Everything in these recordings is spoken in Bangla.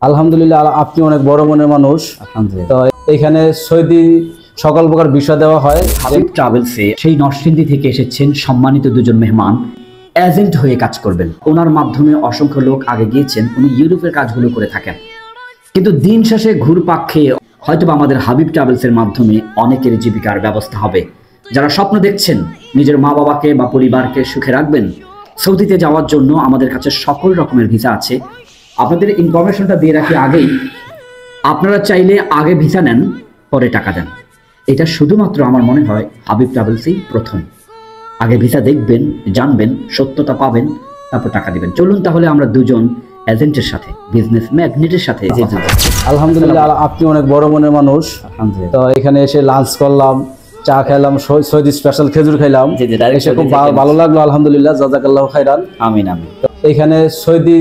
আলহামদুলিল্লাহ, আপনি অনেক বড় মনের মানুষ। তো এখানে সৌদি সকল প্রকার ভিসা দেওয়া হয়। হাবিব ট্রাভেলসে সেই নরসিংদী থেকে এসেছেন সম্মানিত দুজন মেহমান, এজেন্ট হয়ে কাজ করবেন। ওনার মাধ্যমে অসংখ্য লোক আগে গিয়েছেন, উনি ইউরোপের কাজগুলো করে থাকেন। কিন্তু দিন শেষে ঘুরপাক খেয়ে হয়তোবা আমাদের হাবিব ট্রাভেলসের মাধ্যমে অনেকের জীবিকার ব্যবস্থা হবে। যারা স্বপ্ন দেখছেন নিজের মা বাবাকে বা পরিবারকে সুখে রাখবেন, সৌদিতে যাওয়ার জন্য আমাদের কাছে সকল রকমের ভিসা আছে। আপনাদের ইনফরমেশনটা দিয়ে রাখি আগেই, আপনারা চাইলে আগে ভিসা নেন, পরে টাকা দেন। এটা শুধুমাত্র আমার মনে হয় হাবিব ট্রাভেলসই প্রথম। আগে ভিসা দেখবেন, জানবেন, সত্যতা পাবেন, তারপর টাকা দিবেন। চলুন তাহলে আমরা দুজন এজেন্টের সাথে, বিজনেস ম্যাগনেটের সাথে। আলহামদুলিল্লাহ, আপনি অনেক বড় মনের মানুষ। তো এখানে এসে লাঞ্চ করলাম, চা খাইলাম, সৌদি স্পেশাল খেজুর খাইলাম, এসে খুব ভালো লাগলো। আলহামদুলিল্লাহ, জাযাকাল্লাহু খাইরান। আমিন আমিন। এখানে সৌদি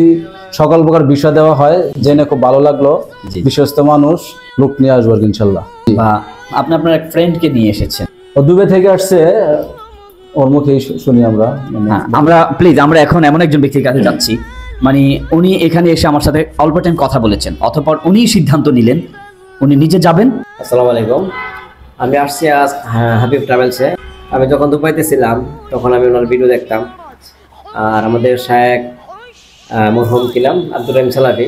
সকল প্রকার ভিসা দেওয়া হয়, জেনে খুব ভালো লাগলো। বিশ্বস্ত মানুষ, লোক নিয়ে আসবো ইনশাল্লাহ। বা আপনি আপনার এক ফ্রেন্ডকে নিয়ে এসেছেন, ও দুবাই থেকে আসছে, ওর মুখেই শুনি আমরা। প্লিজ আমরা এখন এমন একজন ব্যক্তির কাছে যাচ্ছি, মানে উনি এখানে এসে আমার সাথে অল্প টাইম কথা বলেছেন, অতঃপর উনি সিদ্ধান্ত নিলেন উনি নিজে যাবেন। আসসালামু আলাইকুম, আমি আসছি আজ হাবিব ট্রাভেলসে। আমি যখন দুবাইতে ছিলাম তখন আমি ওনার ভিডিও দেখতাম। আর আমাদের শায়েখ মরহুম ছিলাম আব্দুর রহিম সালাফি।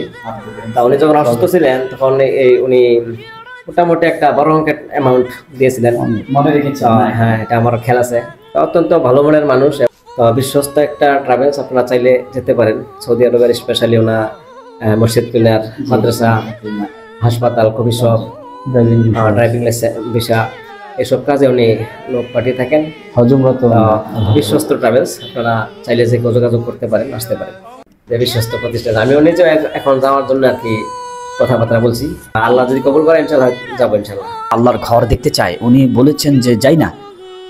তা উনি যখন অসুস্থ ছিলেন তখন উনি মোটামুটি একটা বড় অঙ্কের অ্যামাউন্ট দিয়েছিলেন, মনে রেখেছি। হ্যাঁ, এটা আমার খেয়াল আছে। তো অত্যন্ত ভালো মনের মানুষ, তো বিশ্বস্ত একটা ট্রাভেলস, আপনারা চাইলে যেতে পারেন। সৌদি আরবের স্পেশালি ওনার মসজিদ ক্লিনার, মাদ্রাসা, হাসপাতাল, coffee shop, driving licence, visa, এসব কাজে উনি লোক পাঠিয়ে থাকেন। বিশ্বস্ত ট্রাভেলস, আপনারা চাইলে যে যোগাযোগ করতে পারেন, আসতে পারেন। যে বিশ্বস্ত প্রতিষ্ঠান, আমিও নিজেও এখন যাওয়ার জন্য আর কি কথাবার্তা বলছি। আল্লাহ যদি কবুল করে ইনশাল্লাহ যাবো ইনশাল্লাহ। আল্লাহর ঘর দেখতে চায়, উনি বলেছেন যে যাই না,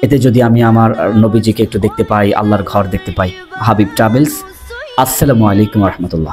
এতে যদি আমি আমার নবীজিকে একটু দেখতে পাই, আল্লাহর ঘর দেখতে পাই। হাবিব ট্রাভেলস। আসসালামু আলাইকুম রহমতুল্লাহ।